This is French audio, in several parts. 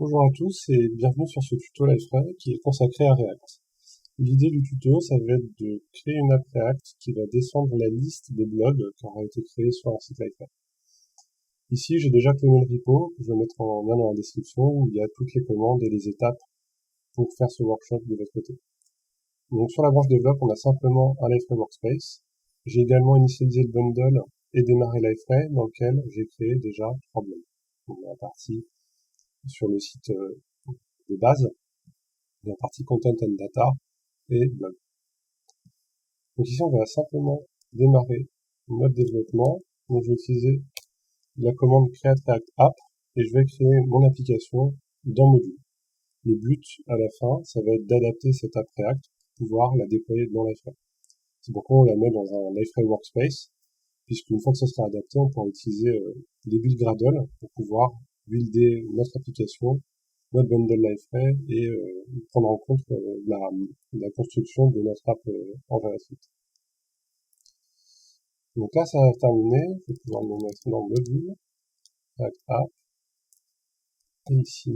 Bonjour à tous et bienvenue sur ce tuto Liferay qui est consacré à React. L'idée du tuto, ça va être de créer une app React qui va descendre la liste des blogs qui aura été créés sur un site Liferay. Ici, j'ai déjà cloné le repo que je vais mettre en lien dans la description où il y a toutes les commandes et les étapes pour faire ce workshop de votre côté. Donc sur la branche développe, on a simplement un Liferay Workspace. J'ai également initialisé le bundle et démarré Liferay dans lequel j'ai créé déjà 3 blogs. Donc la partie sur le site de base, la partie Content and Data et blog. Donc ici, on va simplement démarrer notre développement. Donc je vais utiliser la commande create react app et je vais créer mon application dans module. Le but à la fin, ça va être d'adapter cette app React pour pouvoir la déployer dans Liferay. C'est pourquoi on la met dans un Liferay Workspace, puisqu'une fois que ça sera adapté, on pourra utiliser des build Gradle pour pouvoir builder notre application, notre bundle Liferay et prendre en compte la construction de notre app en JavaScript. Donc là, ça va terminer. Je vais pouvoir me mettre dans module, React App, et ici,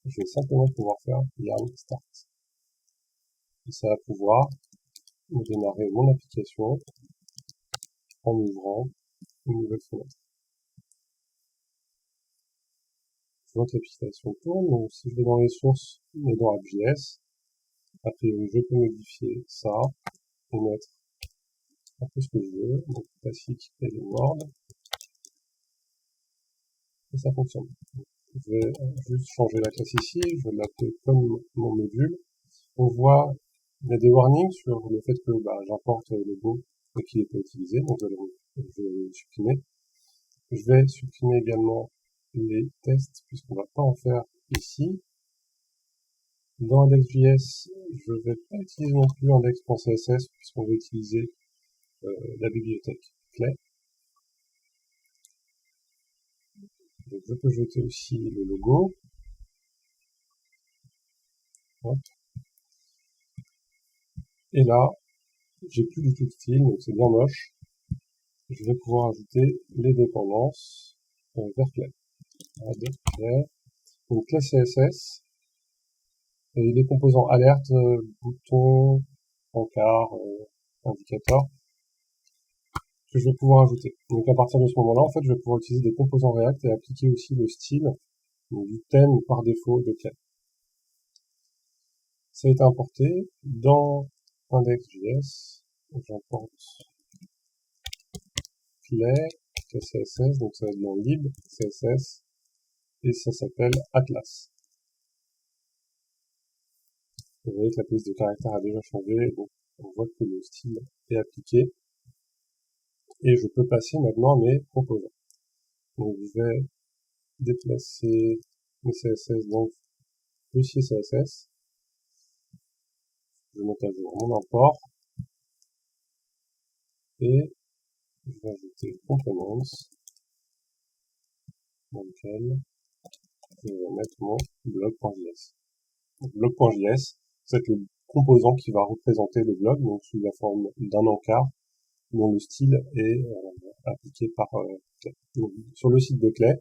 je vais simplement pouvoir faire yarn start. Et ça va pouvoir démarrer mon application en ouvrant une nouvelle fenêtre. Je vois que l'application tourne, donc si je vais dans les sources et dans AppJS, a priori je peux modifier ça et mettre un peu ce que je veux, donc classique et les Word, et ça fonctionne. Je vais juste changer la classe ici, je vais l'appeler comme mon module. On voit, il y a des warnings sur le fait que j'importe le logo et qu'il n'est pas utilisé, donc je vais le supprimer. Je vais supprimer également les tests, puisqu'on ne va pas en faire ici. Dans index.js, je ne vais pas utiliser non plus index.css, puisqu'on va utiliser la bibliothèque clé. Donc je peux jeter aussi le logo. Hop. Et là, j'ai plus du tout de style, donc c'est bien moche. Je vais pouvoir ajouter les dépendances vers clé. Add clé. Donc clé CSS, et les composants alerte, bouton, encart, indicateur, que je vais pouvoir ajouter. Donc à partir de ce moment-là, en fait, je vais pouvoir utiliser des composants React et appliquer aussi le style du thème par défaut de clé. Ça a été importé dans index.js. J'importe clé CSS, donc ça va être dans lib CSS, et ça s'appelle Atlas. Vous voyez que la police de caractère a déjà changé, donc on voit que le style est appliqué. Et je peux passer maintenant à mes composants. Donc je vais déplacer mes CSS dans le dossier CSS. Je vais mettre à jour mon import. Et je vais ajouter complements, dans lequel je vais mettre mon blog.js. Blog.js, c'est le composant qui va représenter le blog, donc sous la forme d'un encart, dont le style est appliqué par Clé. Donc, sur le site de Clé,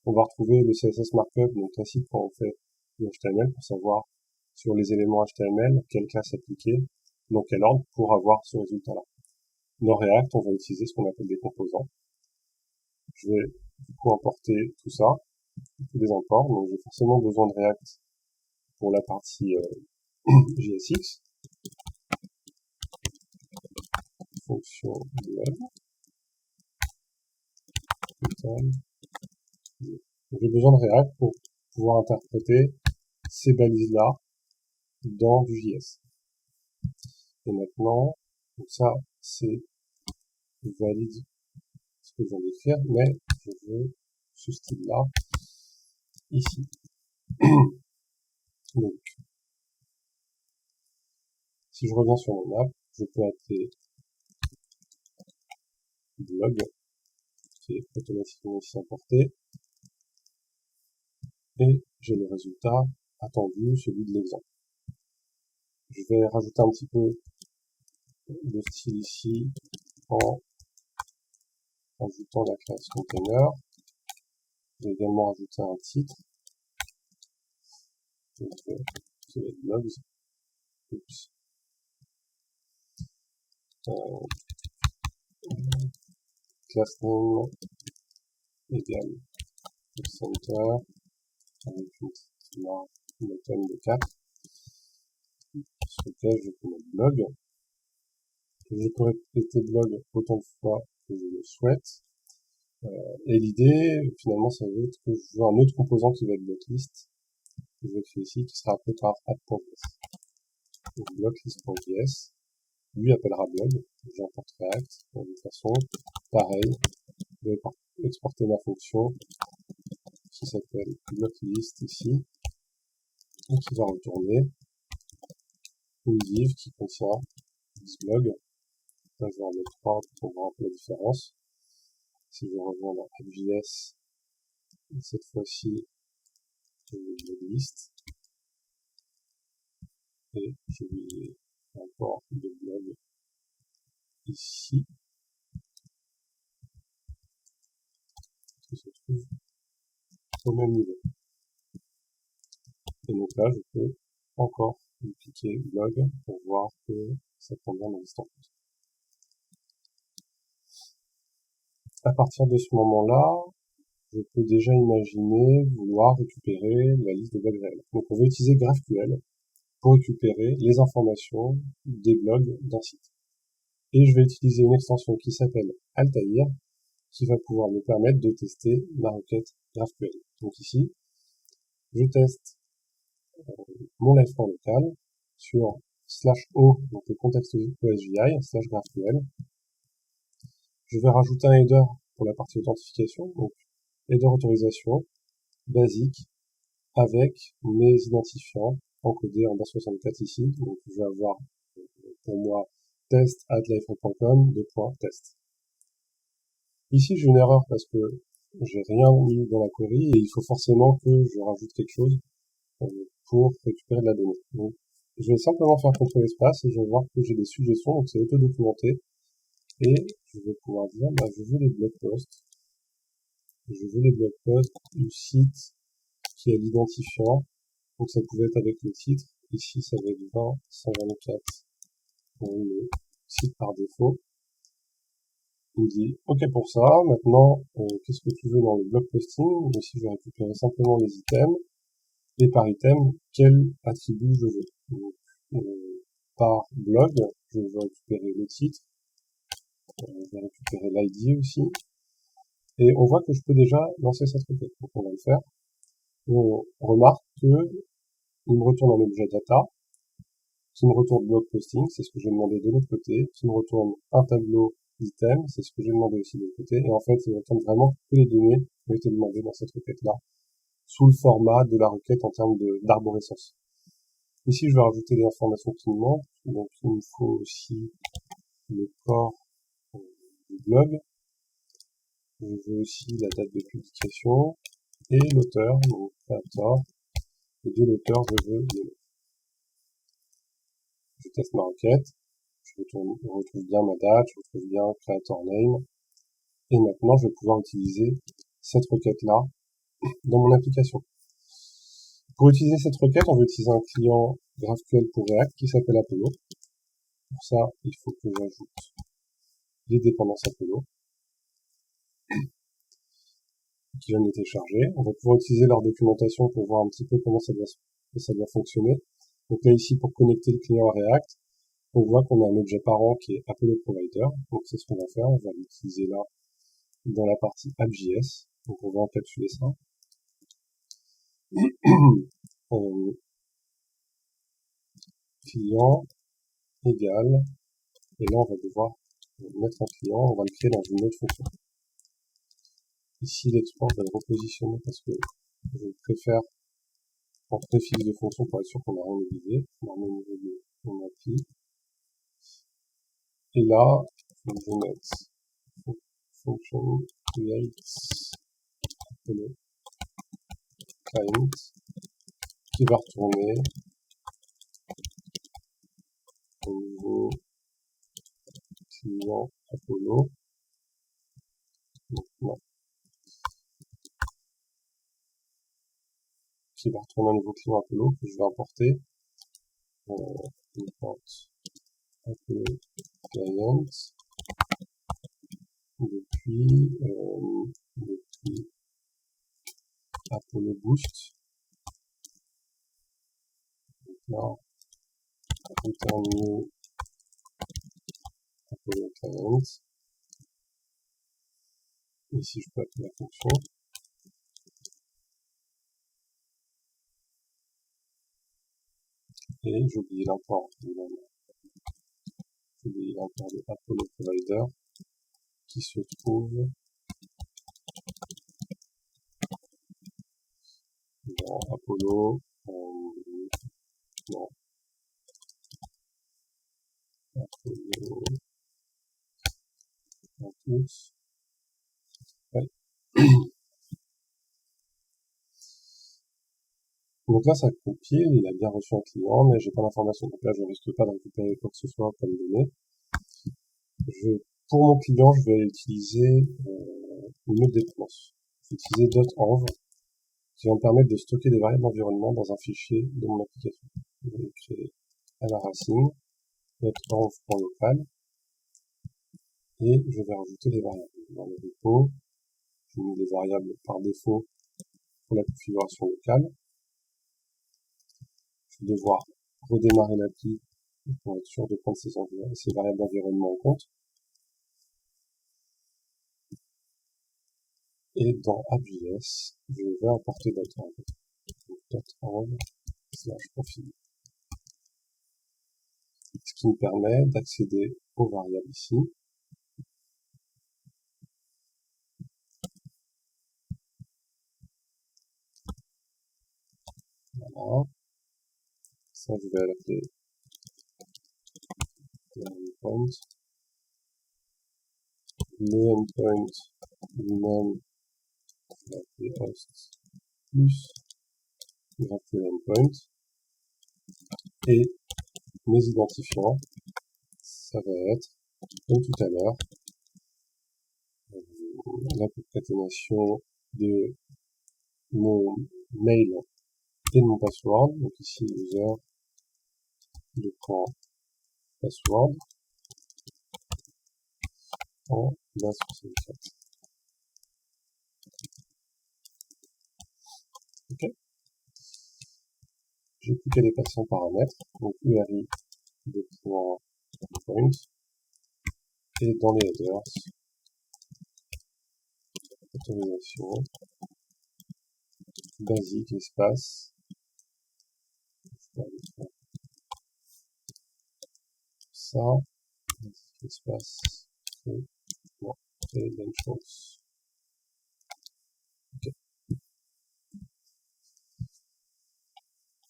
on va retrouver le CSS markup, donc classique quand on fait du HTML, pour savoir sur les éléments HTML quelle classe appliquer, dans quel ordre, pour avoir ce résultat-là. Dans React, on va utiliser ce qu'on appelle des composants. Je vais du coup importer tout ça, tous les imports, donc j'ai forcément besoin de React pour la partie JSX, fonction blog, j'ai besoin de React pour pouvoir interpréter ces balises-là dans du JS. Et maintenant, donc ça, c'est valide ce que je viens d'écrire, mais je veux ce style-là ici. Donc, si je reviens sur mon app, je peux appeler blog, qui est automatiquement ici importé, et j'ai le résultat attendu, celui de l'exemple. Je vais rajouter un petit peu de style ici en ajoutant la classe container. Je vais également rajouter un titre Donc, ça va être blogs. Oups. Class name égale center avec une thème de 4 sur lequel je peux mettre blog. Je peux répéter blog autant de fois que je le souhaite. Et l'idée, finalement, ça va être que je veux un autre composant qui va être blocklist, que je vais créer ici, qui sera appelé par app.js. Donc blocklist.js, lui appellera blog, j'importe React, de toute façon, pareil, je vais exporter ma fonction qui s'appelle blocklist ici, et qui va retourner une div qui contient thisBlog. Là, je vais en mettre 3 pour voir un peu la différence. Si je reviens dans app.js, cette fois-ci, je vais blocklist, et je vais import de blog ici, qui se trouve au même niveau. Et donc là, je peux encore dupliquer blog pour voir que ça prend bien l'existant. À partir de ce moment-là, je peux déjà imaginer vouloir récupérer la liste de blogs réels. Donc on va utiliser GraphQL pour récupérer les informations des blogs d'un site. Et je vais utiliser une extension qui s'appelle Altair, qui va pouvoir me permettre de tester ma requête GraphQL. Donc ici, je teste mon liveframe local sur /o, donc le contexte OSGI, /GraphQL. Je vais rajouter un header pour la partie authentification, donc header autorisation, basique, avec mes identifiants encodés en base64 ici. Donc je vais avoir pour moi test@liveframe.com .test. Ici j'ai une erreur parce que j'ai rien mis dans la query et il faut forcément que je rajoute quelque chose pour récupérer de la donnée. Donc, je vais simplement faire CTRL espace et je vais voir que j'ai des suggestions, donc c'est auto-documenté. Et je vais pouvoir dire, je veux les blog posts. Je veux les blog posts du site qui a l'identifiant. Donc ça pouvait être avec le titre. Ici, ça va être 20 124 pour le site par défaut. Il me dit OK pour ça. Maintenant, qu'est-ce que tu veux dans le blog posting? Ici, je vais récupérer simplement les items. Et par item, quel attribut je veux. Donc, par blog, je vais récupérer le titre. Je vais récupérer l'ID aussi. Et on voit que je peux déjà lancer cette requête. Donc on va le faire. Et on remarque que il me retourne un objet data, qui me retourne blog posting, c'est ce que j'ai demandé de l'autre côté, qui me retourne un tableau d'item, c'est ce que j'ai demandé aussi de l'autre côté. Et en fait, il me retourne vraiment que les données qui ont été demandées dans cette requête-là, sous le format de la requête en termes d'arborescence. Ici, je vais rajouter des informations qui me manquent. Donc, il me faut aussi le corps du blog. Je veux aussi la date de publication et l'auteur, donc créateur. Et de l'auteur, je veux le nom. Je teste ma requête. Je retrouve bien ma date, je retrouve bien creator name. Et maintenant, je vais pouvoir utiliser cette requête-là dans mon application. Pour utiliser cette requête, on va utiliser un client GraphQL pour React qui s'appelle Apollo. Pour ça, il faut que j'ajoute les dépendances Apollo qui viennent de télécharger. On va pouvoir utiliser leur documentation pour voir un petit peu comment ça doit fonctionner. Donc là, ici, pour connecter le client à React, on voit qu'on a un objet parent qui est Apollo Provider. Donc c'est ce qu'on va faire. On va l'utiliser là dans la partie app.js. Donc on va encapsuler ça. Client égale, et là on va devoir mettre un client, on va le créer dans une autre fonction. Ici l'export, je vais le repositionner parce que je préfère en préfixe de fonction pour être sûr qu'on n'a rien oublié. On va au niveau de mon appli. Et là, je vais mettre function create Apollo client qui va retourner au nouveau client Apollo. Donc, non. qui va retourner un nouveau client Apollo que je vais importer. Import Apollo client depuis Apollo Boost. Donc là, return new Apollo client. Ici, je peux appeler la fonction. Et j'oublie l'import de Apollo Provider qui se trouve dans Apollo, non, Apollo, tous, ouais. Donc là, ça compile, il a bien reçu un client, mais j'ai pas d'information. Donc là, je risque pas de récupérer quoi que ce soit comme données. Pour mon client, je vais utiliser une autre dépendance. Je vais utiliser .env qui va me permettre de stocker des variables d'environnement dans un fichier de mon application. Je vais créer à la racine .env.local et je vais rajouter des variables. Dans le repo, j'ai mis des variables par défaut pour la configuration locale. Je vais devoir redémarrer l'appli pour être sûr de prendre ces variables d'environnement en compte. Et dans AppJS, je vais importer .env .env/config. Ce qui me permet d'accéder aux variables ici. Voilà. Ça, je vais l'appeler endpoint. Le endpoint lui-même, je vais l'appeler host plus virtual endpoint. Et mes identifiants, ça va être, comme tout à l'heure, la concaténation de mon mail et de mon password. Donc ici, user de camp password en base 64. Ok. J'ai plus qu'à dépasser en paramètres. Donc URI de point et dans les headers, autorisation basique espace ça basique espace et bonne chance. Okay.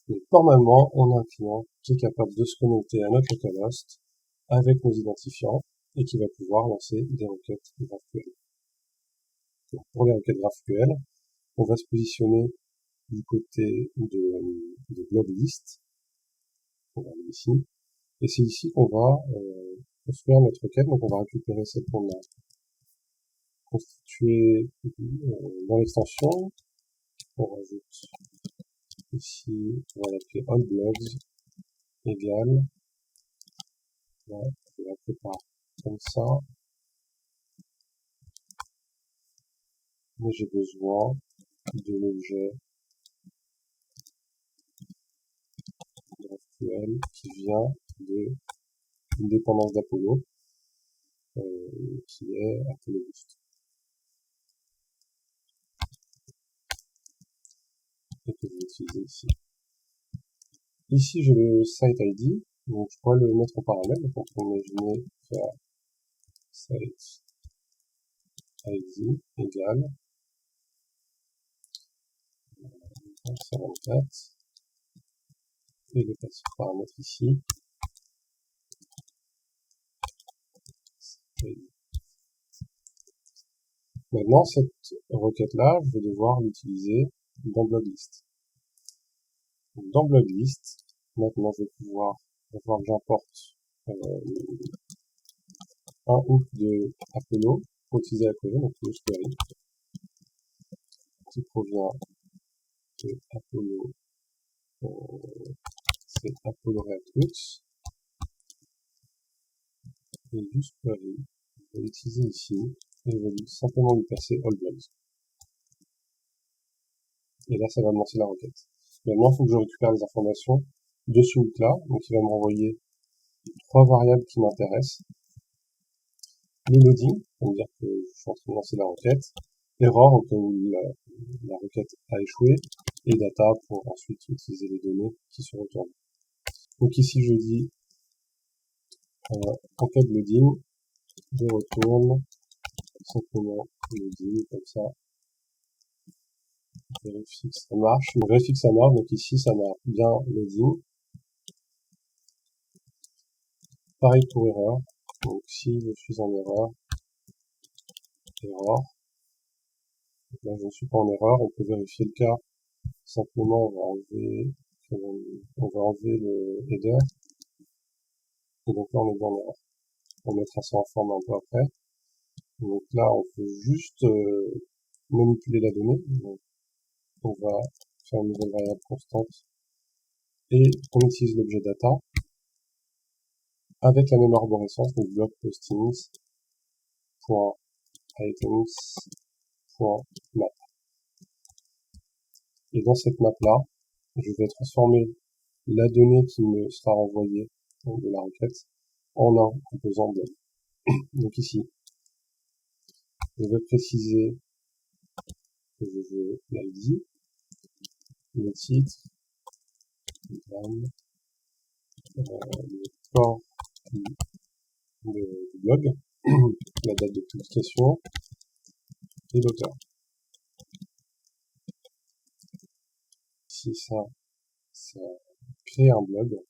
Donc, normalement, on a un client qui est capable de se connecter à notre localhost avec nos identifiants et qui va pouvoir lancer des requêtes GraphQL. Donc, pour les requêtes GraphQL, on va se positionner du côté de blog list. On va aller ici. Et c'est ici qu'on va construire notre requête. Donc, on va récupérer celle qu'on a constituée dans l'extension. On rajoute ici, on va l'appeler onBlogs égale. Là, je la prépare comme ça. Mais j'ai besoin de l'objet GraphQL qui vient d'une dépendance d'Apollo qui est Apollo Boost. Et que je vais utiliser ici. Ici, j'ai le site ID, donc je pourrais le mettre en paramètre. Donc on peut imaginer faire site ID égale 124 et le passer paramètre ici. Maintenant, cette requête-là, je vais devoir l'utiliser dans BlogList. Dans BlogList, maintenant, je vais pouvoir que j'importe un hook de Apollo pour utiliser Apollo, donc le query, qui provient c'est Apollo, React et use query, on va l'utiliser ici, et on va simplement lui passer all blogs. Et là, ça va me lancer la requête. Maintenant, il faut que je récupère les informations de ce hook là, donc il va me renvoyer 3 variables qui m'intéressent. Le loading, ça veut dire que je suis en train de lancer la requête, error, au cas où la requête a échoué, et data pour ensuite utiliser les données qui se retournent. Donc ici, je dis en cas de loading, je retourne simplement loading, comme ça, vérifie que ça marche. Je vérifie que ça marche, donc ici, ça m'a bien loading. Pareil pour erreur, donc si je suis en erreur, error. Donc là, je ne suis pas en erreur, on peut vérifier le cas. Simplement, on va enlever le header. Et donc là, on est bien en erreur. On mettra ça en forme un peu après. Donc là, on peut juste manipuler la donnée. Donc, on va faire une nouvelle variable constante et on utilise l'objet data avec la même arborescence, donc block postings.items.map. Et dans cette map là, je vais transformer la donnée qui me sera renvoyée de la requête en un composant blob. Donc ici, je vais préciser que je veux l'ID, le titre, le corps du blog, la date de publication et l'auteur. Ici, ça crée un blog.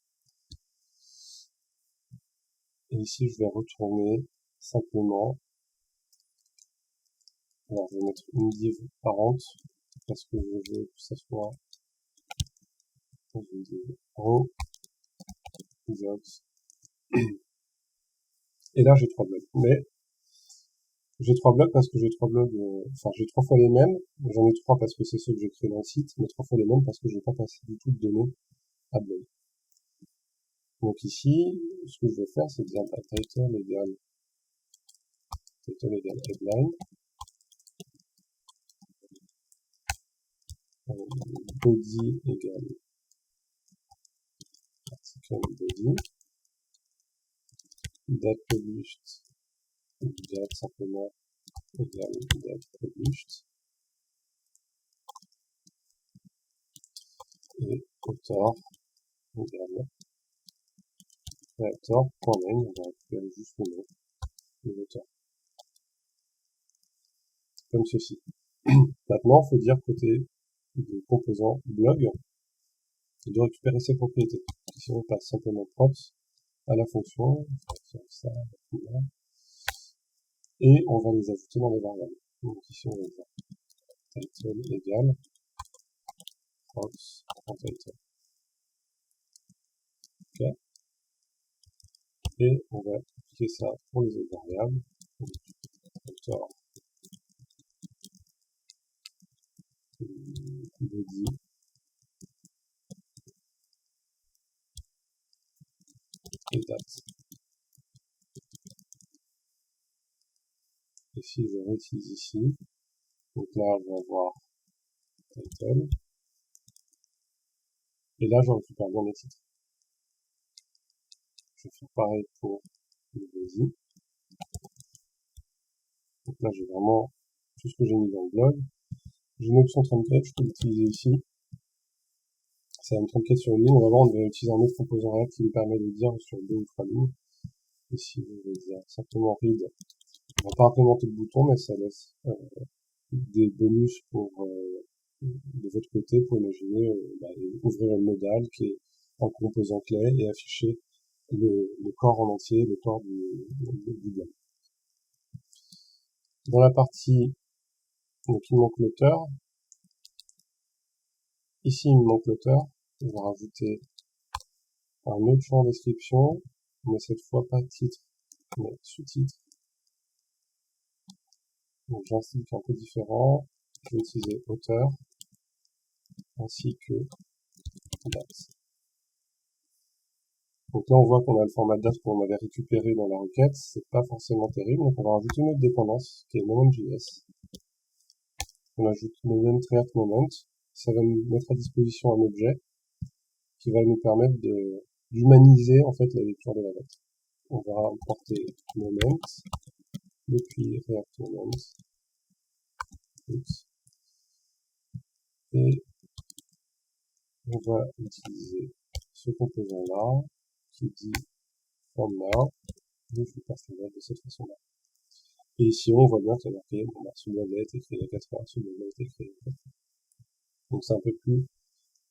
Et ici, je vais retourner simplement. Alors, je vais mettre une div parent parce que je veux que ça soit dans une div row, results. Et là, j'ai 3 blogs. Mais j'ai 3 blogs parce que j'ai 3 blogs, j'ai 3 fois les mêmes. J'en ai 3 parce que c'est ceux que j'ai créés dans le site, mais 3 fois les mêmes parce que je n'ai pas passé du tout de données à blog. Donc ici, ce que je vais faire, c'est dire title égale headline, body égale article body, date published, date simplement égale date published, et author égale creator.name, on va récupérer juste le nom de l'auteur. Comme ceci. Maintenant, il faut dire côté du composant blog de récupérer ses propriétés. Ici, on passe simplement props à la fonction, ça, et on va les ajouter dans les variables. Donc ici, on va dire title égale props.title. Ok. Et on va appliquer ça pour les autres variables. Auteur, body, et date. Et si je réutilise ici, donc là, je vais avoir title. Et là, je récupère bien les titres. Je vais faire pareil pour le body. Donc là, j'ai vraiment tout ce que j'ai mis dans le blog. J'ai une option truncate, je peux l'utiliser ici. Ça va me trunquer sur une ligne. On va voir, on va utiliser un autre composant React qui nous permet de dire sur 2 ou 3 lignes. Ici, je vais dire simplement read. On va pas implémenter le bouton, mais ça laisse des bonus pour de votre côté pour imaginer ouvrir une modale qui est un composant clé et afficher le corps en entier, le corps du blog. Dans la partie, donc il me manque l'auteur. Ici, il me manque l'auteur. Je vais rajouter un autre champ description, mais cette fois pas titre, mais sous-titre. Donc j'ai un style qui est un peu différent. Je vais utiliser auteur, ainsi que date. Donc là, on voit qu'on a le format date qu'on avait récupéré dans la requête. C'est pas forcément terrible. Donc on va rajouter une autre dépendance qui est moment.js. On ajoute moment react moment. Ça va nous mettre à disposition un objet qui va nous permettre d'humaniser en fait la lecture de la date. On va importer moment depuis react moment. Et on va utiliser ce composant-là qui dit from now. Et je vais passer de cette façon-là. Et ici, on voit bien qu'il y a marqué, bon, bah, ce modèle a été créé il y a 4 heures, ce modèle a été créé il y a 4 heures. Donc c'est un peu plus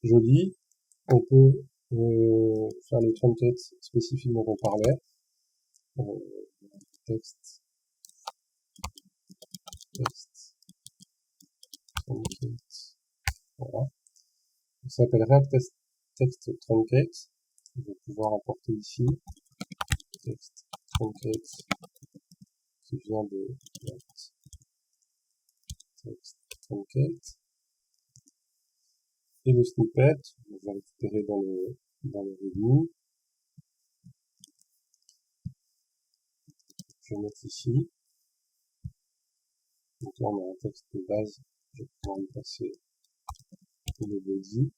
joli. On peut faire le truncate spécifique dont on parlait. Texte, truncate, voilà. Ça s'appelle React Text Truncate. On va pouvoir importer ici Text Truncate qui vient de React Text Truncate. Et le snippet, on va récupérer dans le README. Je vais mettre ici. Donc là, on a un texte de base. Je vais pouvoir lui passer le body.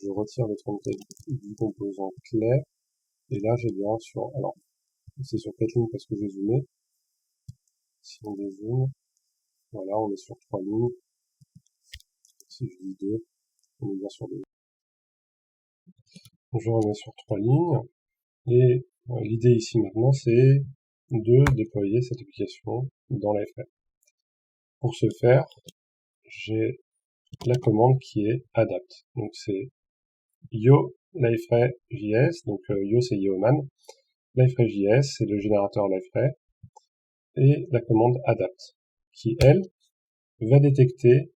Je retire le truncate du composant clé. Et là, j'ai bien sur, alors, c'est sur 4 lignes parce que j'ai zoomé. Si on dézoome, voilà, on est sur 3 lignes. Si je dis 2, on est bien sur 2. Je remets sur 3 lignes. Et l'idée ici maintenant, c'est de déployer cette application dans Liferay. Pour ce faire, j'ai la commande qui est adapt. Donc c'est yo Liferay.js, donc yo c'est Yeoman, Liferay.js c'est le générateur Liferay, et la commande adapt, qui elle va détecter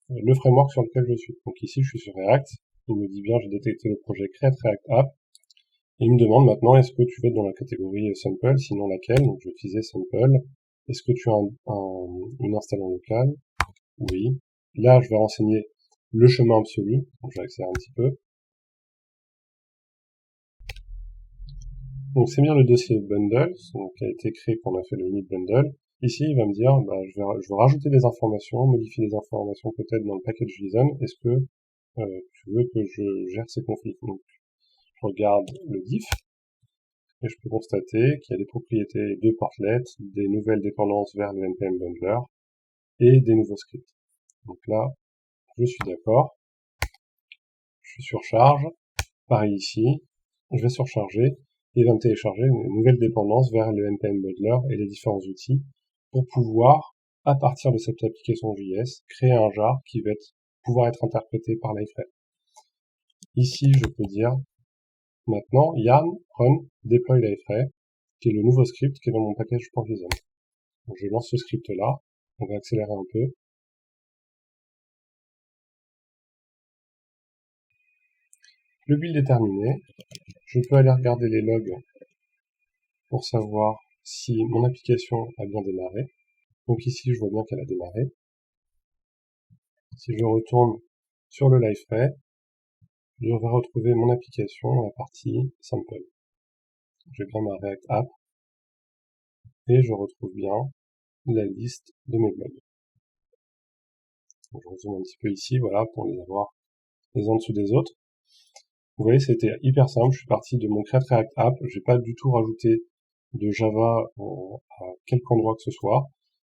le framework sur lequel je suis. Donc ici je suis sur React, il me dit bien j'ai détecté le projet Create React App, et il me demande maintenant est-ce que tu veux être dans la catégorie sample, sinon laquelle, donc je vais utiliser sample. Est-ce que tu as une installation locale? Oui. Là je vais renseigner le chemin absolu, donc je vais accélérer un petit peu. Donc c'est bien le dossier bundle, donc qui a été créé quand on a fait le init bundle. Ici il va me dire bah, je vais rajouter des informations, modifier des informations peut-être dans le package JSON. Est-ce que tu veux que je gère ces conflits? Donc je regarde le diff et je peux constater qu'il y a des propriétés de portlets, des nouvelles dépendances vers le npm bundler et des nouveaux scripts. Donc là je suis d'accord, je surcharge, pareil ici, je vais surcharger et il va me télécharger une nouvelle dépendance vers le npm bundler et les différents outils pour pouvoir, à partir de cette application JS, créer un jar qui va pouvoir être interprété par Liferay. Ici, je peux dire maintenant yarn run deploy Liferay, qui est le nouveau script qui est dans mon package.json. Donc je lance ce script là, on va accélérer un peu. Le build est terminé. Je peux aller regarder les logs pour savoir si mon application a bien démarré. Donc ici, je vois bien qu'elle a démarré. Si je retourne sur le Liferay, je vais retrouver mon application dans la partie sample. J'ai bien ma React App et je retrouve bien la liste de mes blogs. Donc, je rezoome un petit peu ici, voilà, pour les avoir les uns dessous des autres. Vous voyez, c'était hyper simple. Je suis parti de mon Create React App. J'ai pas du tout rajouté de Java à quelque endroit que ce soit.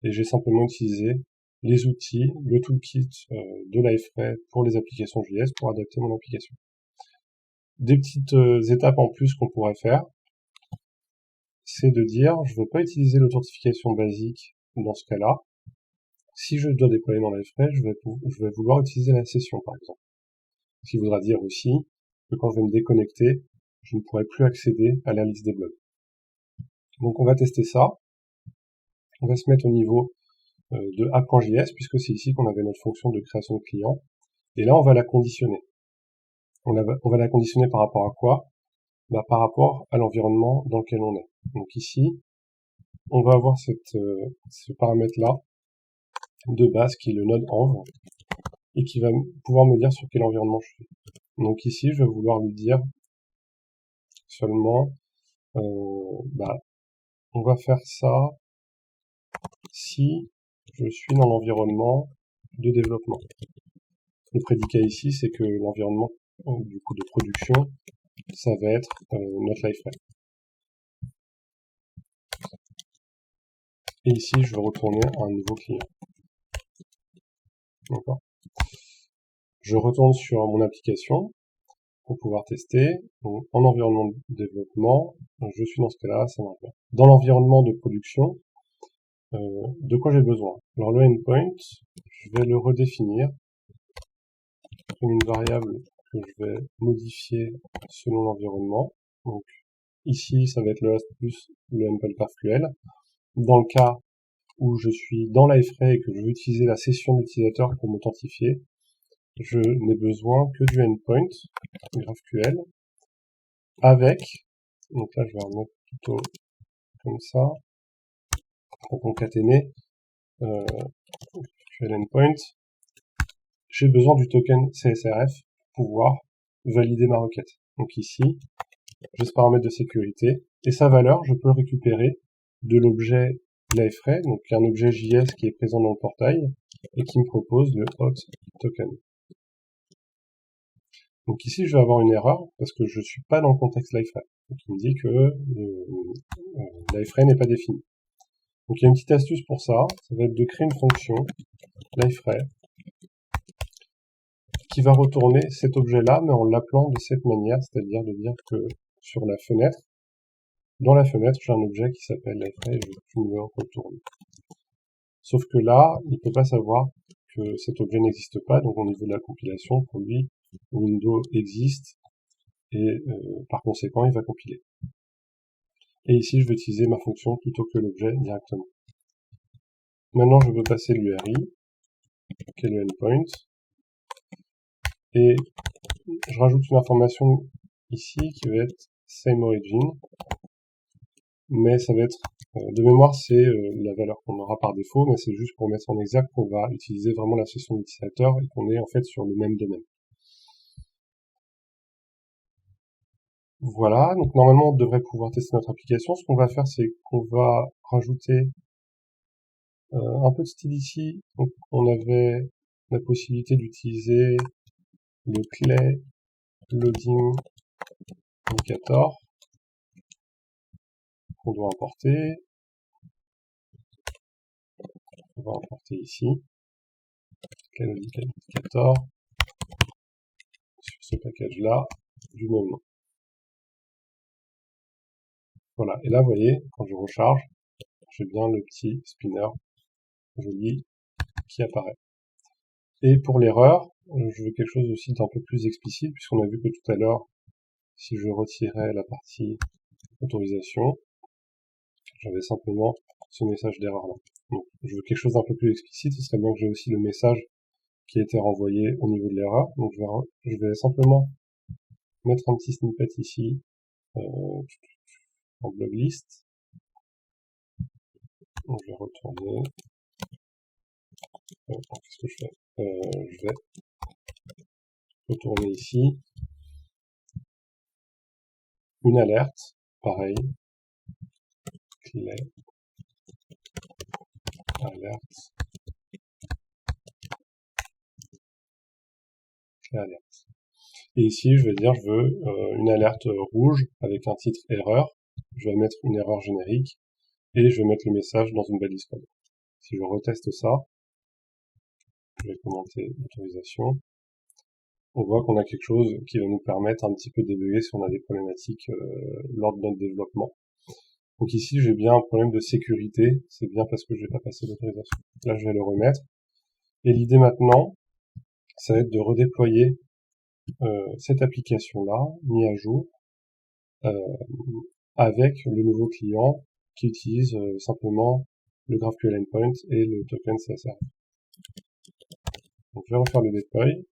Et j'ai simplement utilisé les outils, le toolkit de Liferay pour les applications JS pour adapter mon application. Des petites étapes en plus qu'on pourrait faire, c'est de dire, je ne veux pas utiliser l'authentification basique dans ce cas-là. Si je dois déployer dans Liferay, je vais vouloir utiliser la session, par exemple. Ce qui voudra dire aussi que quand je vais me déconnecter, je ne pourrai plus accéder à la liste des blogs. Donc on va tester ça. On va se mettre au niveau de app.js, puisque c'est ici qu'on avait notre fonction de création de client. Et là, on va la conditionner. On va la conditionner par rapport à quoi? Bah, par rapport à l'environnement dans lequel on est. Donc ici, on va avoir ce paramètre-là de base qui est le node env et qui va pouvoir me dire sur quel environnement je suis. Donc ici, je vais vouloir lui dire seulement, on va faire ça si je suis dans l'environnement de développement. Le prédicat ici, c'est que l'environnement du coup de production, ça va être notre liveframe. Et ici, je vais retourner à un nouveau client. D'accord. Je retourne sur mon application pour pouvoir tester. Donc, en environnement de développement, je suis dans ce cas-là, ça marche bien. Dans l'environnement de production, de quoi j'ai besoin? Alors le endpoint, je vais le redéfinir comme une variable que je vais modifier selon l'environnement. Donc ici, ça va être le host plus le endpoint GraphQL. Dans le cas où je suis dans l'iframe et que je veux utiliser la session d'utilisateur pour m'authentifier, je n'ai besoin que du endpoint GraphQL avec, donc là je vais remettre plutôt comme ça, pour concaténer GraphQL endpoint, j'ai besoin du token CSRF pour pouvoir valider ma requête. Donc ici, j'ai ce paramètre de sécurité, et sa valeur, je peux le récupérer de l'objet l'iframe, donc un objet JS qui est présent dans le portail, et qui me propose le hot token. Donc ici, je vais avoir une erreur, parce que je ne suis pas dans le contexte l'iframe. Donc il me dit que l'iframe n'est pas défini. Donc il y a une petite astuce pour ça, ça va être de créer une fonction l'iframe qui va retourner cet objet-là, mais en l'appelant de cette manière, c'est-à-dire de dire que sur la fenêtre, dans la fenêtre, j'ai un objet qui s'appelle l'iframe et je me le retourne. Sauf que là, il ne peut pas savoir que cet objet n'existe pas, donc au niveau de la compilation, pour lui, Windows existe, et par conséquent, il va compiler. Et ici, je vais utiliser ma fonction plutôt que l'objet directement. Maintenant, je veux passer l'URI, qui est le endpoint, et je rajoute une information ici qui va être same origin, mais ça va être, de mémoire, c'est la valeur qu'on aura par défaut, mais c'est juste pour mettre en exergue qu'on va utiliser vraiment la session d'utilisateur et qu'on est en fait sur le même domaine. Voilà, donc normalement on devrait pouvoir tester notre application. Ce qu'on va faire, c'est qu'on va rajouter un peu de style ici. Donc on avait la possibilité d'utiliser le clay loading indicator qu'on doit importer. On va importer ici clay loading indicator sur ce package-là du même nom. Voilà, et là vous voyez, quand je recharge, j'ai bien le petit spinner joli qui apparaît. Et pour l'erreur, je veux quelque chose aussi d'un peu plus explicite, puisqu'on a vu que tout à l'heure, si je retirais la partie autorisation, j'avais simplement ce message d'erreur là. Donc, je veux quelque chose d'un peu plus explicite, ce serait bien que j'ai aussi le message qui a été renvoyé au niveau de l'erreur. Donc je vais simplement mettre un petit snippet ici en blog list. Donc je vais retourner. Qu'est-ce que je fais je vais retourner ici. Une alerte, pareil. Clé. Alerte. Clé alerte. Et ici, je vais dire, je veux une alerte rouge avec un titre erreur. Je vais mettre une erreur générique et je vais mettre le message dans une balise code. Si je reteste ça, je vais commenter l'autorisation. On voit qu'on a quelque chose qui va nous permettre un petit peu de débugger si on a des problématiques lors de notre développement. Donc ici, j'ai bien un problème de sécurité. C'est bien parce que je vais pas passer l'autorisation. Là, je vais le remettre. Et l'idée maintenant, ça va être de redéployer cette application-là, mise à jour, avec le nouveau client qui utilise simplement le GraphQL endpoint et le token CSRF. Donc je vais refaire le deploy,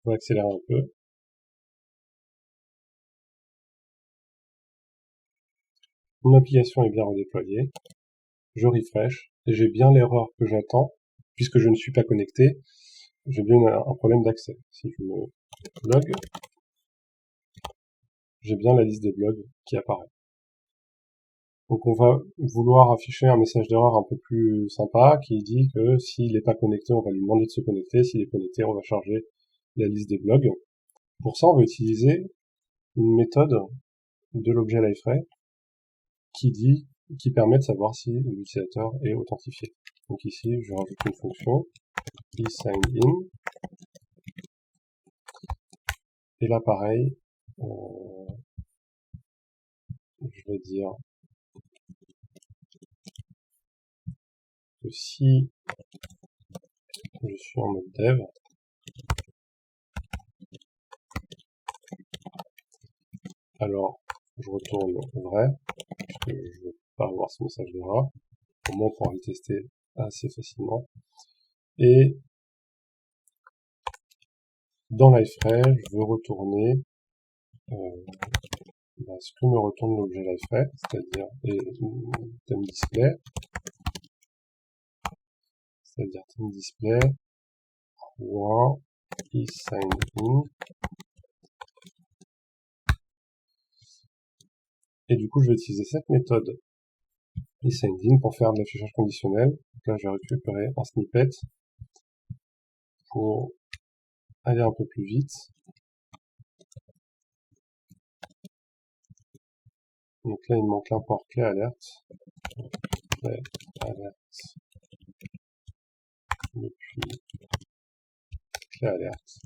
on va accélérer un peu. Mon application est bien redéployée, je refresh, et j'ai bien l'erreur que j'attends, puisque je ne suis pas connecté, j'ai bien un problème d'accès. Si je me log, j'ai bien la liste des blogs qui apparaît. Donc on va vouloir afficher un message d'erreur un peu plus sympa qui dit que s'il n'est pas connecté, on va lui demander de se connecter. S'il est connecté, on va charger la liste des blogs. Pour ça, on va utiliser une méthode de l'objet Liferay qui permet de savoir si l'utilisateur est authentifié. Donc ici, je rajoute une fonction eSignIn. Et là, pareil, je vais dire que si je suis en mode dev, alors je retourne vrai, puisque je ne veux pas avoir ce message d'erreur. Au moins, on pourra le tester assez facilement. Et dans Liferay, je veux retourner ce que me retourne l'objet Liferay, c'est-à-dire ThemeDisplay, c'est-à-dire ThemeDisplay eSignIn. Et du coup, je vais utiliser cette méthode eSignIn pour faire de l'affichage conditionnel. Donc là, je vais récupérer un snippet pour aller un peu plus vite. Donc là, il me manque l'import clé alerte. Clé alerte depuis clé alerte.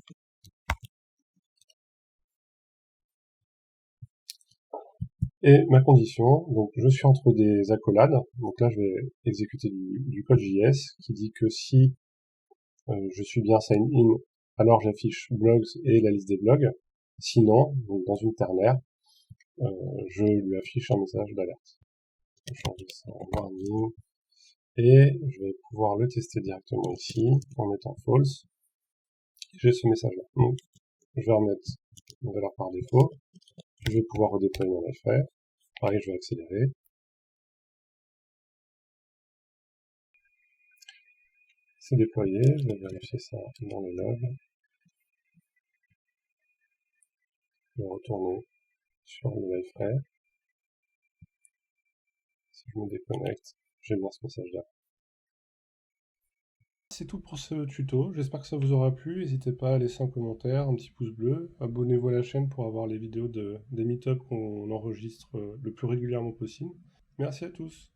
Et ma condition, donc je suis entre des accolades. Donc là, je vais exécuter du code JS qui dit que si je suis bien sign in, alors j'affiche blogs et la liste des blogs. Sinon, donc dans une ternaire, je lui affiche un message d'alerte. Je vais changer ça en warning. Et je vais pouvoir le tester directement ici en mettant false. J'ai ce message-là. Donc, je vais remettre une valeur par défaut. Je vais pouvoir redéployer mon Liferay. Pareil, je vais accélérer. C'est déployé. Je vais vérifier ça dans les logs. Je vais retourner sur le Liferay. Si je me déconnecte, j'ai bien ce message-là. C'est tout pour ce tuto, j'espère que ça vous aura plu, n'hésitez pas à laisser un commentaire, un petit pouce bleu, abonnez-vous à la chaîne pour avoir les vidéos des meet-up qu'on enregistre le plus régulièrement possible. Merci à tous.